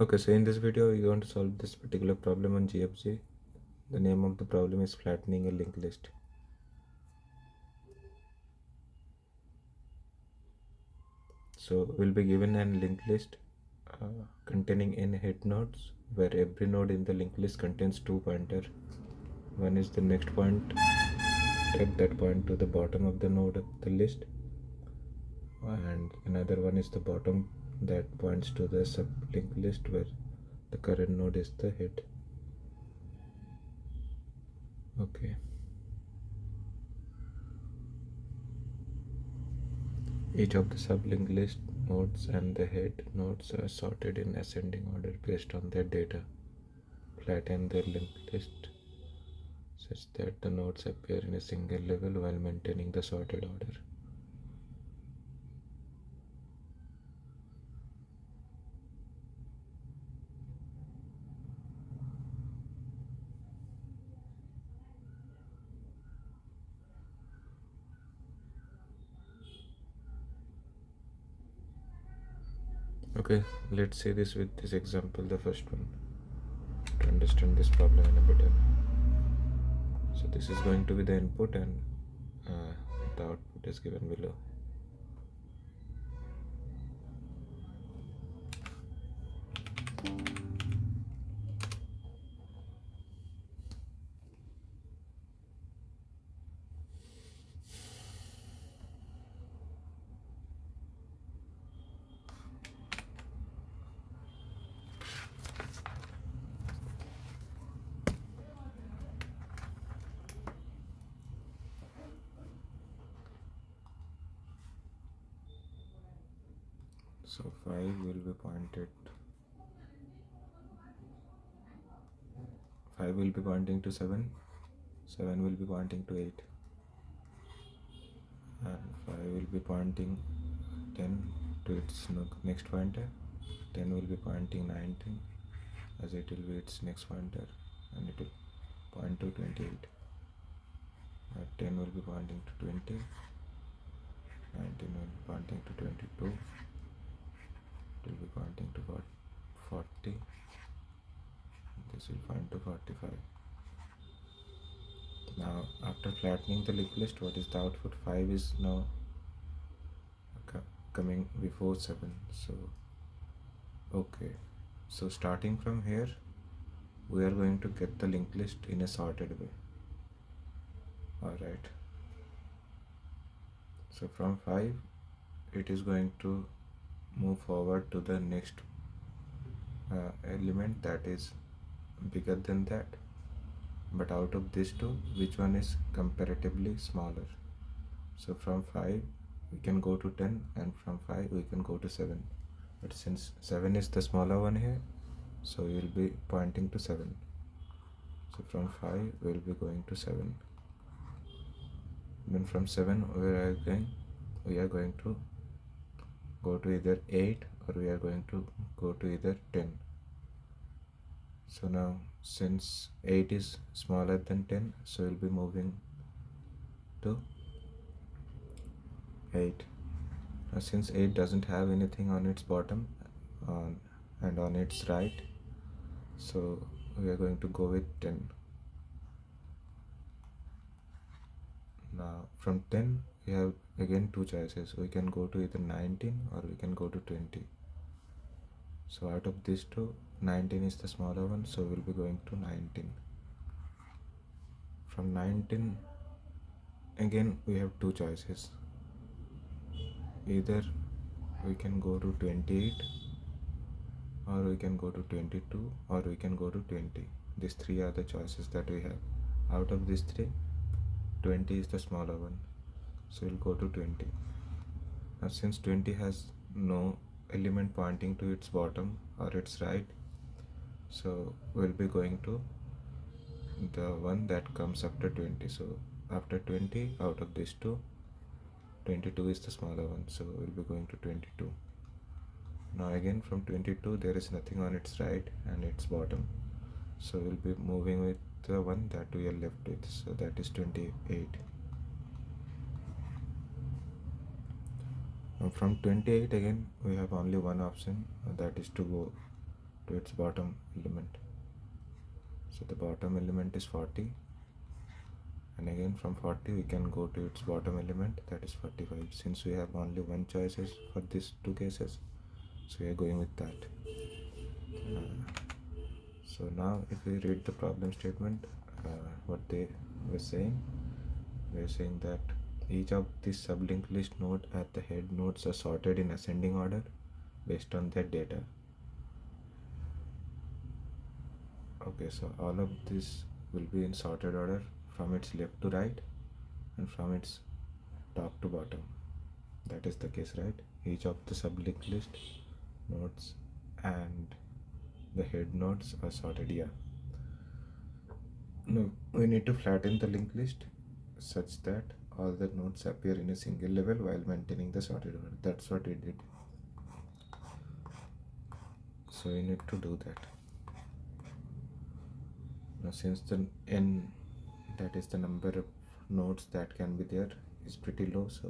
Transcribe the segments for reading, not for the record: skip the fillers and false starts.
Okay, so in this video you want to solve this particular problem on GFG. The name of the problem is flattening a linked list. So we'll be given a linked list containing n head nodes, where every node in the linked list contains two pointers. One is the next point that point to the bottom of the node of the list, and another one is the bottom that points to the sub-linked list where the current node is the head. Okay. Each of the sub-linked list nodes and the head nodes are sorted in ascending order based on their data. Flatten the linked list such that the nodes appear in a single level while maintaining the sorted order. Okay, let's see this with this example, the first one, to understand this problem in a better way. So this is going to be the input, and the output is given below. So 5 will be pointed 5 will be pointing to 7, 7 will be pointing to 8, and 5 will be pointing 10 to its next pointer. 10 will be pointing 19, as it will be its next pointer, and it will point to 28. 10 will be pointing to 20, 19 will be pointing to 22, it will be pointing to 40, this will point to 45. Now after flattening the linked list, what is the output? 5 is now coming before 7. So okay, so starting from here we are going to get the linked list in a sorted way. Alright, so from 5 it is going to move forward to the next element that is bigger than that, but out of these two, which one is comparatively smaller? So from 5 we can go to 10, and from 5 we can go to 7, but since 7 is the smaller one here, so we will be pointing to 7. So from 5 we will be going to 7. Then from 7 we are going to go to either 8, or we are going to go to either 10. So now since 8 is smaller than 10, so we'll be moving to 8. Now since 8 doesn't have anything on its bottom and on its right, so we are going to go with 10. Now from 10 we have again two choices. We can go to either 19 or we can go to 20. So out of these two, 19 is the smaller one, so we'll be going to 19. From 19 again we have two choices. Either we can go to 28, or we can go to 22, or we can go to 20. These three are the choices that we have. Out of these three, 20 is the smaller one, so we'll go to 20. Now since 20 has no element pointing to its bottom or its right, so we'll be going to the one that comes after 20. So after 20, out of these two, 22 is the smaller one, so we'll be going to 22. Now again from 22 there is nothing on its right and its bottom, so we'll be moving with the one that we are left with, so that is 28. Now from 28 again we have only one option, that is to go to its bottom element. So the bottom element is 40, and again from 40 we can go to its bottom element, that is 45. Since we have only one choices for these two cases, so we are going with that. So now if we read the problem statement, what they were saying that each of these sublinked list node at the head nodes are sorted in ascending order based on their data. Okay, so all of this will be in sorted order from its left to right and from its top to bottom. That is the case, right? Each of the sublinked list nodes and the head nodes are sorted. Yeah. No, we need to flatten the linked list such that all the nodes appear in a single level while maintaining the sorted order. That's what we did. So we need to do that. Now since the n, that is the number of nodes that can be there, is pretty low, so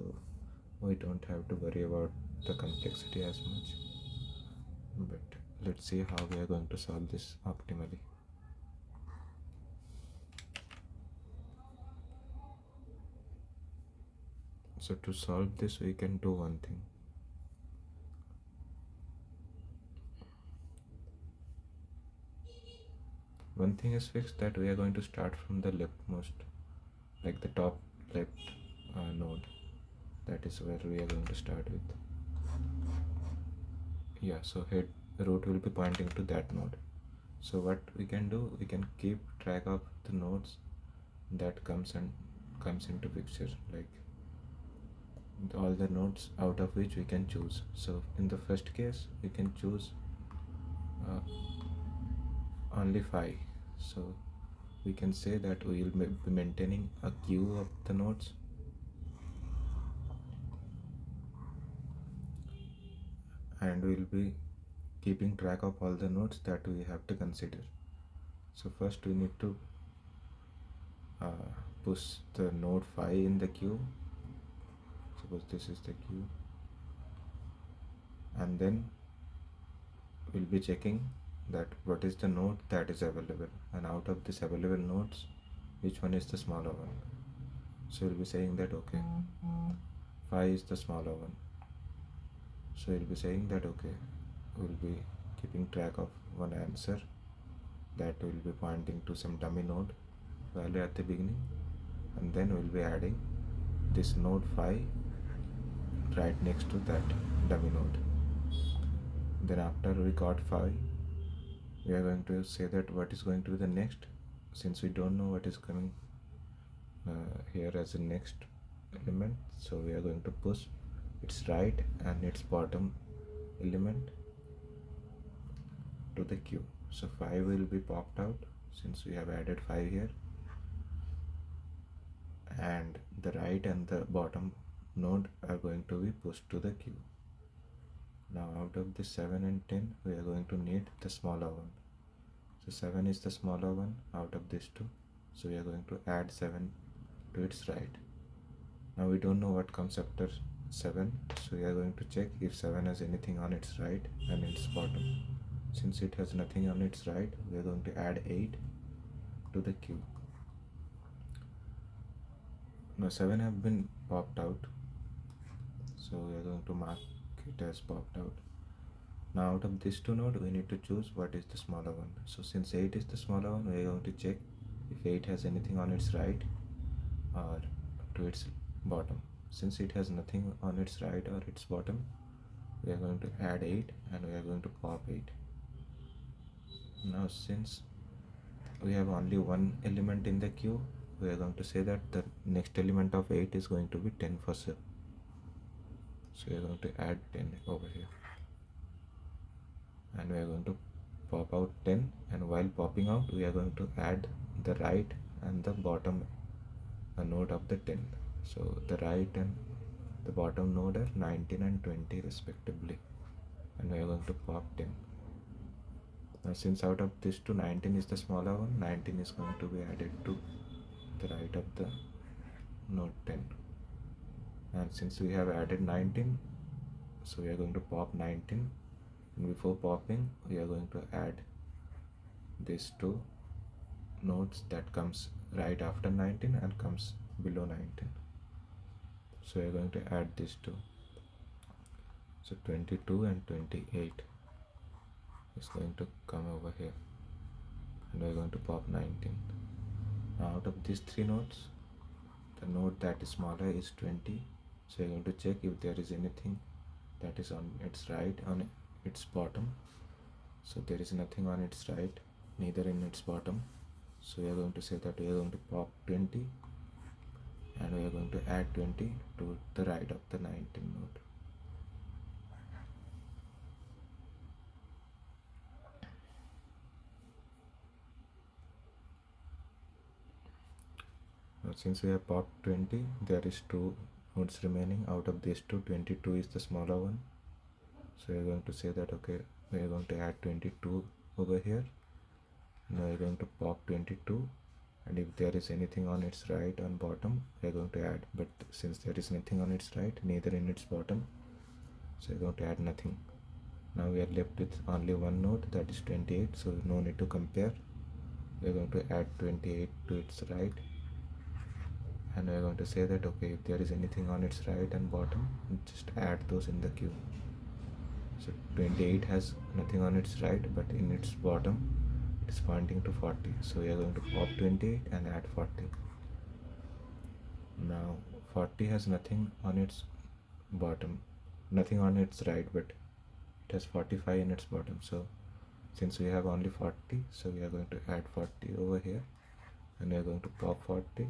we don't have to worry about the complexity as much. But let's see how we are going to solve this optimally. So to solve this, we can do one thing. One thing is fixed, that we are going to start from the leftmost, like the top left node. That is where we are going to start with. Yeah, so head root will be pointing to that node. So what we can do, we can keep track of the nodes that comes into picture, like all the nodes out of which we can choose. So in the first case, we can choose only 5. So we can say that we will be maintaining a queue of the nodes, and we will be keeping track of all the nodes that we have to consider. So first we need to push the node 5 in the queue. Suppose this is the queue, and then we'll be checking that what is the node that is available, and out of this available nodes, which one is the smaller one. So we'll be saying that okay, 5 is the smaller one. So we'll be saying that okay, we'll be keeping track of one answer that will be pointing to some dummy node value at the beginning, and then we'll be adding this node 5 right next to that dummy node. Then after we got 5, we are going to say that what is going to be the next, since we don't know what is coming here as a next element. So we are going to push its right and its bottom element to the queue. So 5 will be popped out since we have added 5 here, and the right and the bottom node are going to be pushed to the queue. Now out of this 7 and 10, we are going to need the smaller one. So 7 is the smaller one out of these two, so we are going to add 7 to its right. Now we don't know what comes after 7, so we are going to check if 7 has anything on its right and its bottom. Since it has nothing on its right, we are going to add 8 to the queue. Now 7 have been popped out, so we are going to mark it as popped out. Now out of these two nodes, we need to choose what is the smaller one. So since 8 is the smaller one, we are going to check if 8 has anything on its right or to its bottom. Since it has nothing on its right or its bottom, we are going to add 8 and we are going to pop 8. Now since we have only one element in the queue, we are going to say that the next element of 8 is going to be 10 for sure. So we are going to add 10 over here, and we are going to pop out 10, and while popping out, we are going to add the right and the bottom node of the 10. So the right and the bottom node are 19 and 20 respectively, and we are going to pop 10. Now since out of this two, 19 is the smaller one, 19 is going to be added to the right of the node 10. And since we have added 19, so we are going to pop 19 Before popping, we are going to add these two nodes that comes right after 19 and comes below 19. So we are going to add these two. So 22 and 28 is going to come over here, and we're going to pop 19. Now out of these three nodes, the node that is smaller is 20. So we're going to check if there is anything that is on its right, on its bottom. So there is nothing on its right, neither in its bottom. So we are going to say that we are going to pop 20, and we are going to add 20 to the right of the 19 node. Now since we have popped 20, there is two nodes remaining. Out of these two, 22 is the smaller one. So we are going to say that okay, we are going to add 22 over here. Now we are going to pop 22, and if there is anything on its right and bottom, we are going to add. But since there is nothing on its right, neither in its bottom, so we are going to add nothing. Now we are left with only one node, that is 28, so no need to compare. We are going to add 28 to its right, and we are going to say that okay, if there is anything on its right and bottom, just add those in the queue. So 28 has nothing on its right, but in its bottom it is pointing to 40. So we are going to pop 28 and add 40. Now 40 has nothing on its bottom, nothing on its right, but it has 45 in its bottom. So since we have only 40, so we are going to add 40 over here, and we are going to pop 40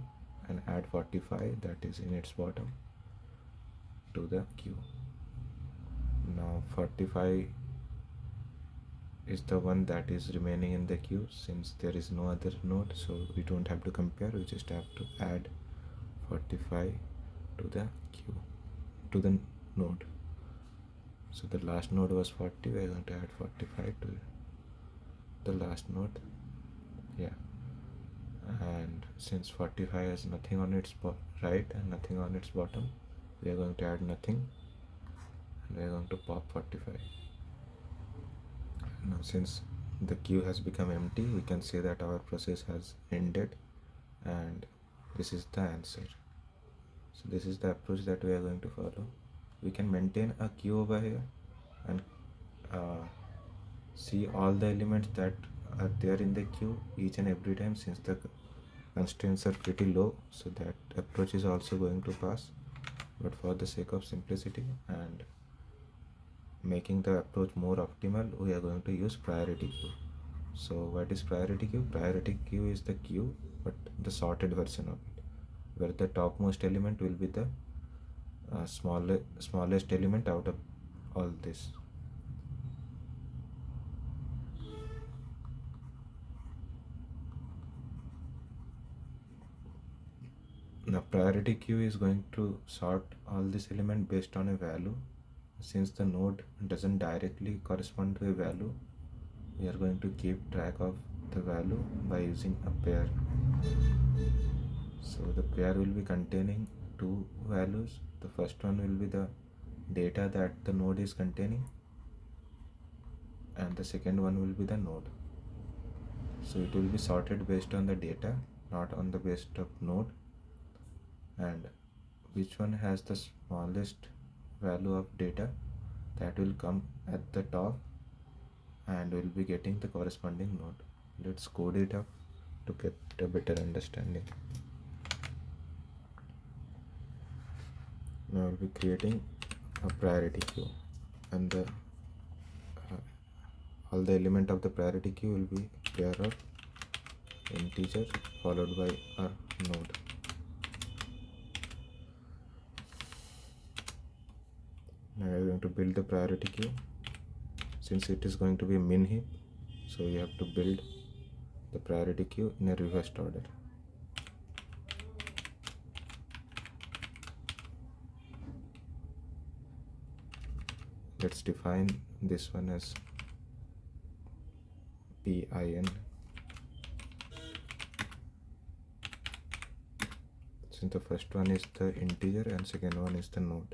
and add 45 that is in its bottom to the queue. Now 45 is the one that is remaining in the queue. Since there is no other node, so we don't have to compare, we just have to add 45 to the queue, to the node. So the last node was 40, we are going to add 45 to the last node. Yeah, and since 45 has nothing on its right and nothing on its bottom, we are going to add nothing, and we are going to pop 45. Now since the queue has become empty, we can say that our process has ended, and this is the answer. So this is the approach that we are going to follow. We can maintain a queue over here and see all the elements that are there in the queue each and every time, since the constraints are pretty low, so that approach is also going to pass. But for the sake of simplicity and making the approach more optimal, we are going to use priority queue. So what is priority queue? Priority queue is the queue, but the sorted version of it, where the topmost element will be the smallest element out of all this. Now priority queue is going to sort all this element based on a value. Since the node doesn't directly correspond to a value, we are going to keep track of the value by using a pair. So the pair will be containing two values. The first one will be the data that the node is containing, and the second one will be the node. So it will be sorted based on the data, not on the base of node, and which one has the smallest value of data, that will come at the top, and we'll be getting the corresponding node. Let's code it up to get a better understanding. Now we'll be creating a priority queue, and all the element of the priority queue will be pair of integer followed by our node. Now we are going to build the priority queue. Since it is going to be a min heap, so you have to build the priority queue in a reversed order. Let's define this one as PIN. Since the first one is the integer and second one is the node.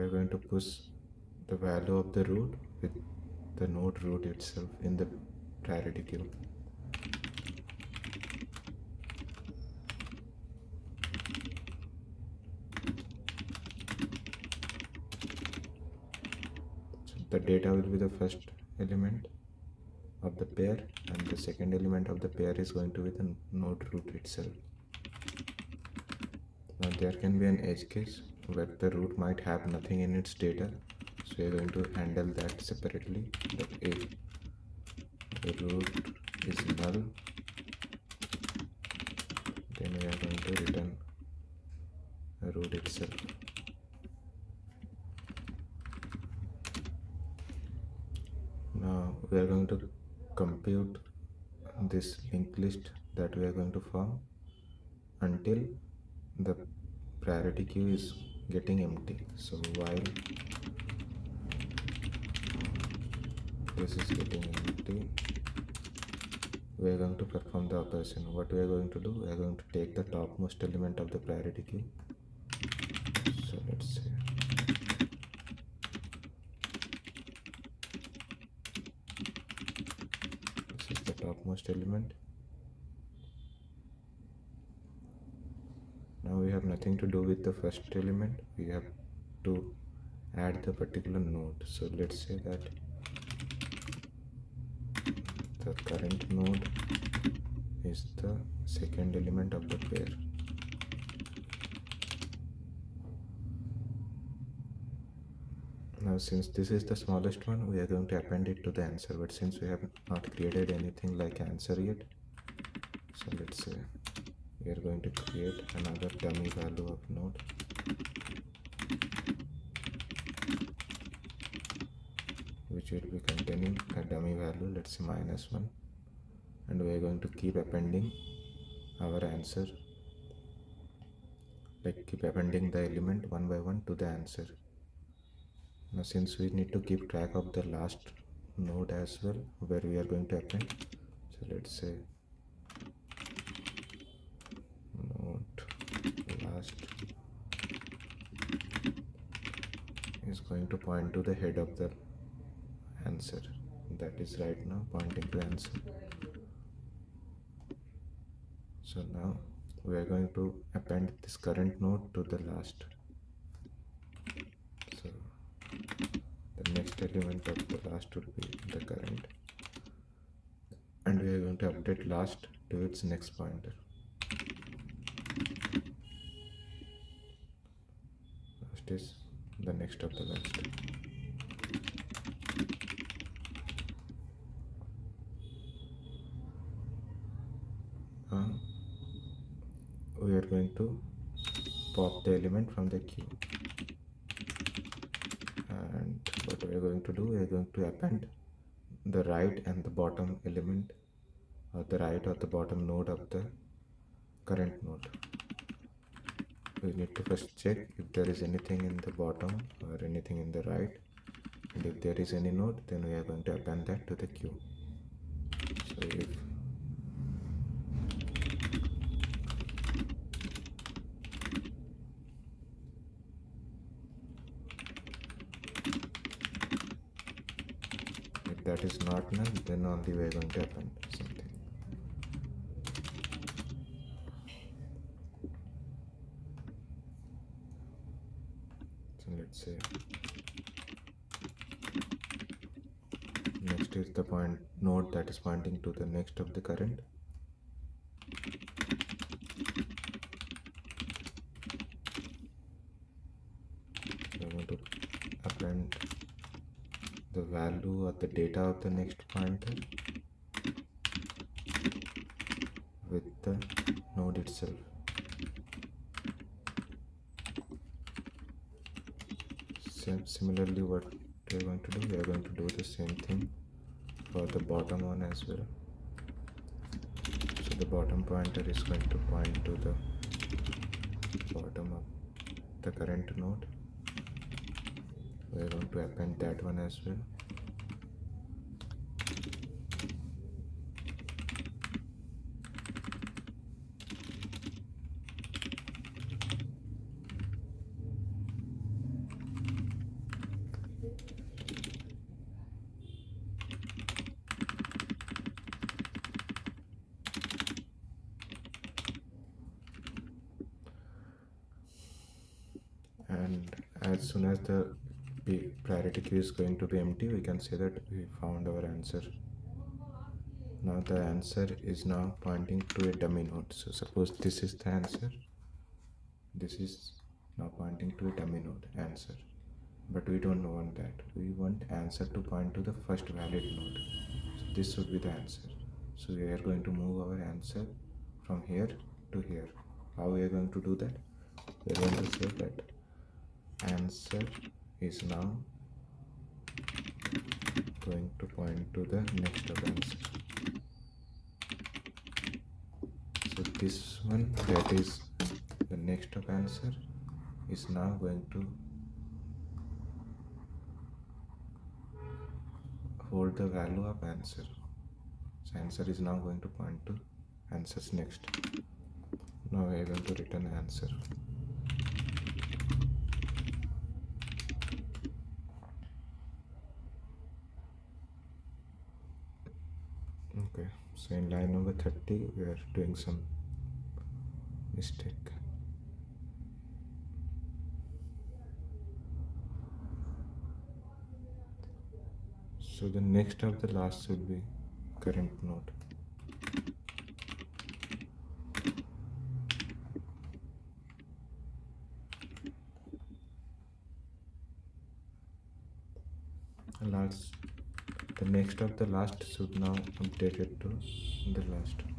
are going to push the value of the root with the node root itself in the priority queue. So the data will be the first element of the pair, and the second element of the pair is going to be the node root itself. Now there can be an edge case where the root might have nothing in its data, so we are going to handle that separately. But if the root is null, then we are going to return a root itself. Now we are going to compute this linked list that we are going to form until the priority queue is getting empty. So while this is getting empty, we are going to perform the operation. What we are going to do, we are going to take the topmost element of the priority queue. So let's say this is the topmost element. Now we have nothing to do with the first element, we have to add the particular node. So let's say that the current node is the second element of the pair. Now since this is the smallest one, we are going to append it to the answer, but since we have not created anything like answer yet, so let's say we are going to create another dummy value of node, which will be containing a dummy value, let's say -1, and we are going to keep appending our answer, like keep appending the element one by one to the answer. Now since we need to keep track of the last node as well where we are going to append, so let's say node last is going to point to the head of the answer, that is right now pointing to answer. So now we are going to append this current node to the last. So the next element of the last would be the current, and we are going to update last to its next pointer. Last is the next of the last. We are going to pop the element from the queue, and what we are going to do, we are going to append the right and the bottom element, or the right or the bottom node of the current node. We need to first check if there is anything in the bottom or anything in the right, and if there is any node, then we are going to append that to the queue. So if that is not null, then only we are going to append something. So let's say next is the point node that is pointing to the next of the current. So I'm going to append the value or the data of the next pointer with the node itself. Similarly, what we are going to do, we are going to do the same thing for the bottom one as well. So the bottom pointer is going to point to the bottom of the current node. We are going to append that one as well. And as soon as the priority queue is going to be empty, we can say that we found our answer. Now the answer is now pointing to a dummy node. So suppose this is the answer. This is now pointing to a dummy node answer. But we don't want that. We want answer to point to the first valid node. So this should be the answer. So we are going to move our answer from here to here. How we are going to do that? We are going to say that answer is now going to point to the next of answer. So this one, that is the next of answer, is now going to hold the value of answer. So answer is now going to point to answers next. Now we are going to return answer. Okay, so in line number 30 we are doing some mistake. So the next of the last should be current node. The next of the last should now update it to the last node.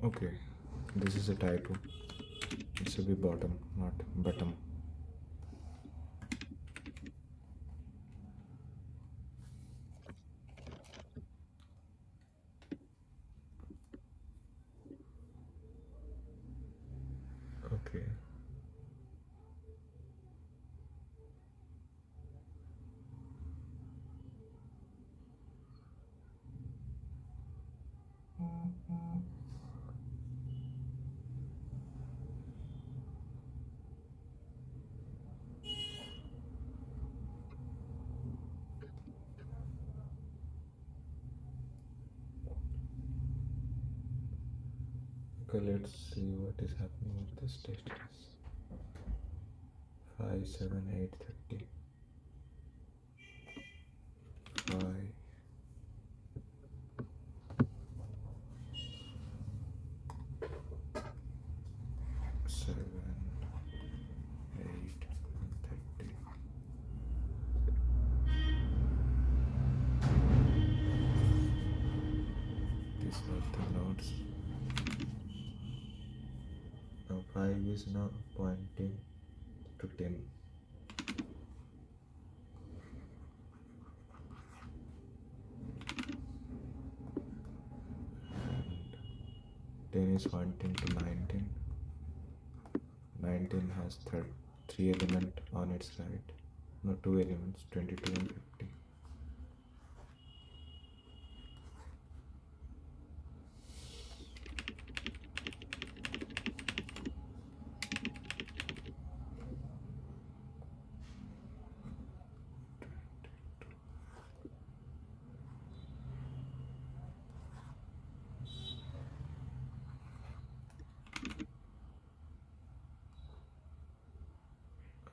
Okay, this is a typo. It should be bottom, not bottom. Okay. Okay, let's see what is happening with this test case. 5, 7, 8, 30. 5, 7, 8, 30. These are the nodes. Now 5 is now pointing to 10. And 10 is pointing to 19. 19 has 3 elements on its right. No, 2 elements, 22 and 50.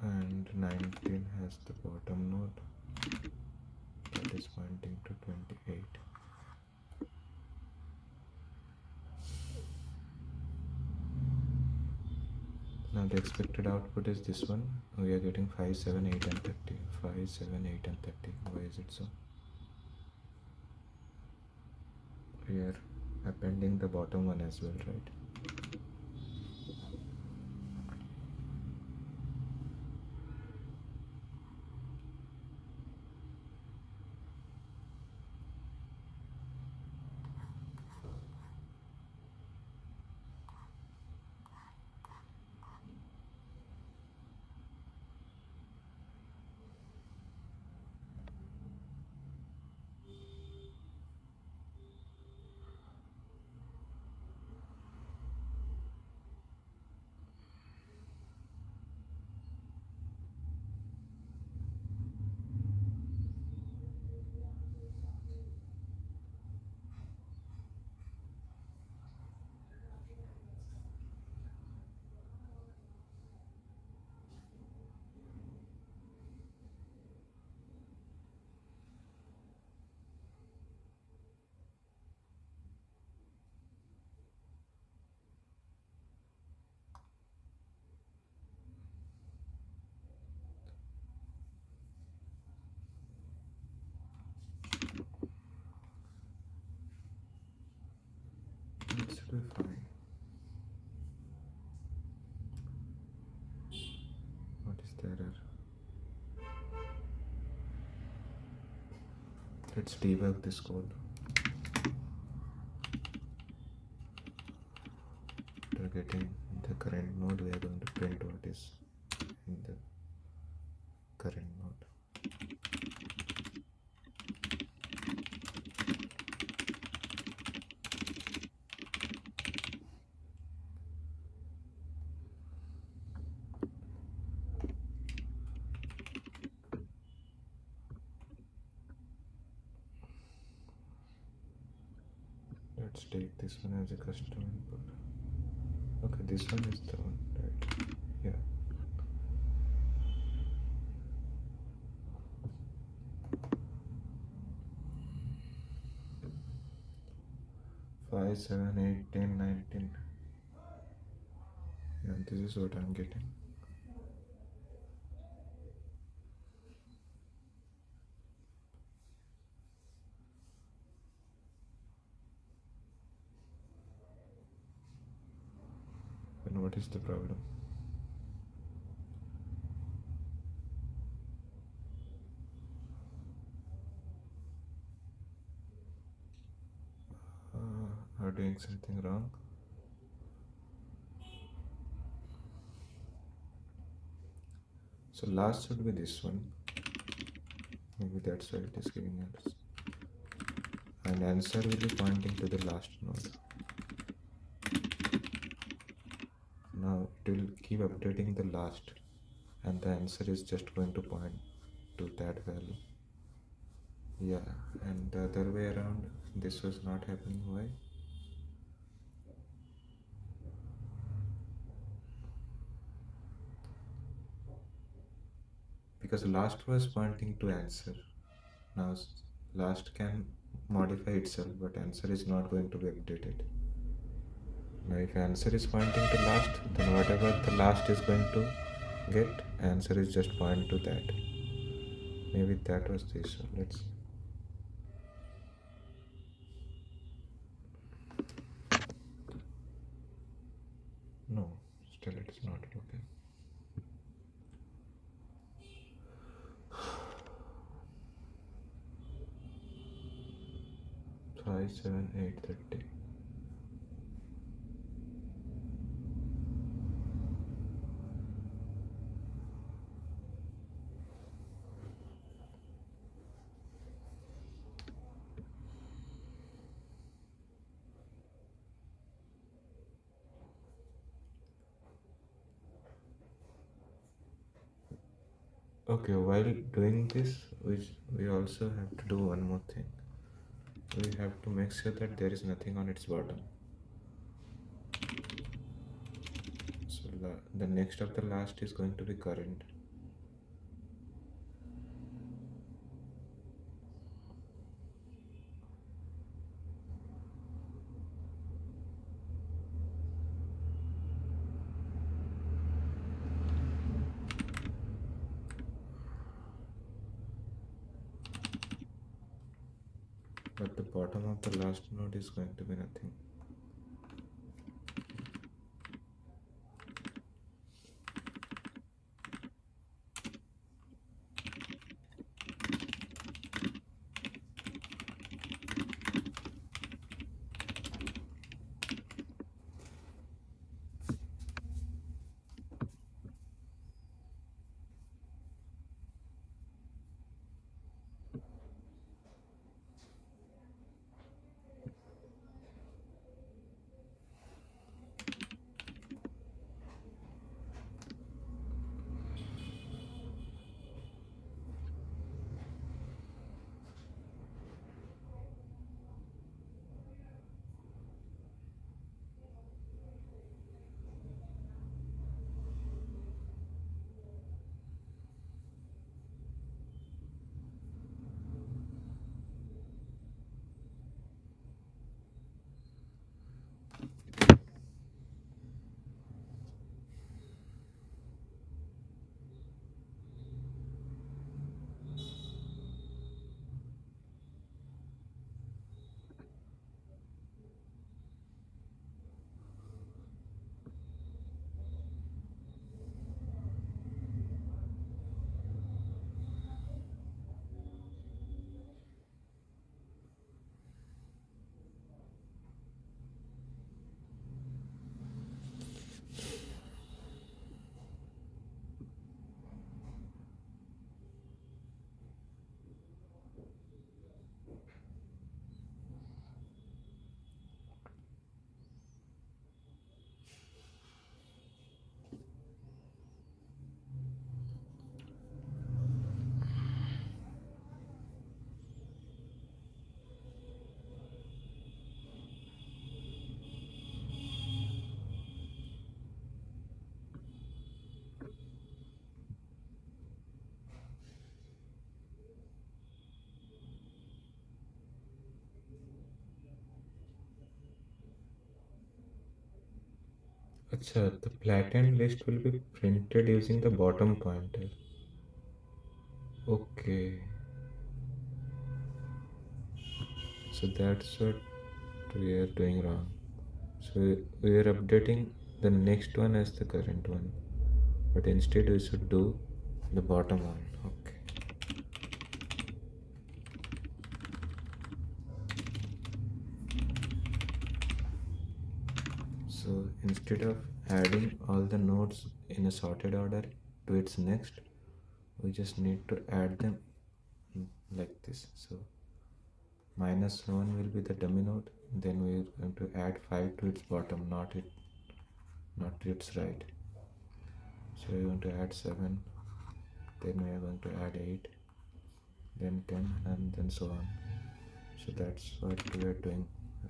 And 19 has the bottom node that is pointing to 28. Now the expected output is this one. We are getting 5, 7, 8 and 30. 5, 7, 8 and 30. Why is it so? We are appending the bottom one as well, right? Let's debug this code. After getting the current node, we are going to print what is in the current node. Let's take this one as a custom input. Okay, this one is the one, right? Yeah. Five, 7, 8, 10, 19. Yeah, this is what I'm getting. And what is the problem? Are doing something wrong? So last should be this one. Maybe that's why it is giving errors. And answer will be pointing to the last node. Now it will keep updating the last, and the answer is just going to point to that value. Yeah, and the other way around, this was not happening. Why? Because last was pointing to answer. Now last can modify itself, but answer is not going to be updated. Now if answer is pointing to last, then whatever the last is going to get, answer is just point to that. Maybe that was the issue. Let's see. No, still it's not okay. 5, 7, 8, 30. Okay, while doing this, we also have to do one more thing. We have to make sure that there is nothing on its bottom. So the next of the last is going to be current. But the bottom of the last node is going to be nothing. Acha, the flattened list will be printed using the bottom pointer. Okay, so that's what we are doing wrong. So we are updating the next one as the current one, but instead we should do the bottom one. Okay. So instead of adding all the nodes in a sorted order to its next, we just need to add them like this. So -1 will be the dummy node, then we're going to add 5 to its bottom, not to its right. So we're going to add 7, then we are going to add 8, then 10, and then so on. So that's what we are doing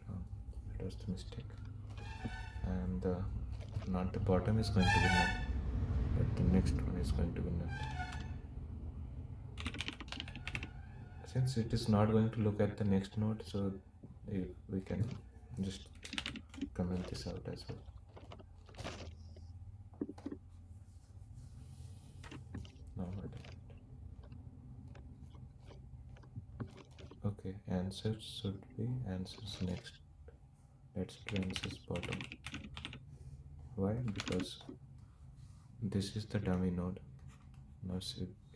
wrong. That was the mistake. And not the bottom is going to be null, but the next one is going to be null. Since it is not going to look at the next node, so we can just comment this out as well. Now what? Okay, answers should be answers next. Let's do answers bottom. Why? Because this is the dummy node. Now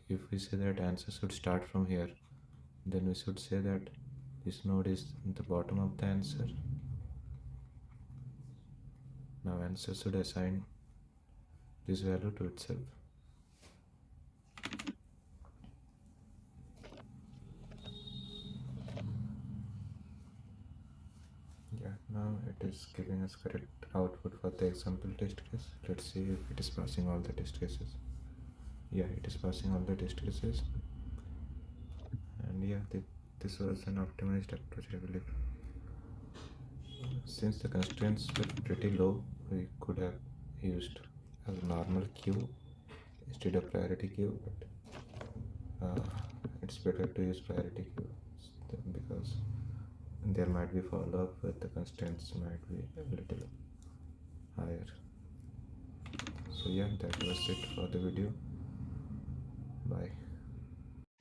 if we say that answer should start from here, then we should say that this node is the bottom of the answer. Now answer should assign this value to itself. Yeah, now it is giving us correct output for the example test case. Let's see if it is passing all the test cases. Yeah, it is passing all the test cases. And yeah, this was an optimized approach, I believe. Since the constraints were pretty low, we could have used a normal queue instead of priority queue, but it's better to use priority queue because there might be follow-up, but the constraints might be a little higher. So yeah, that was it for the video. Bye.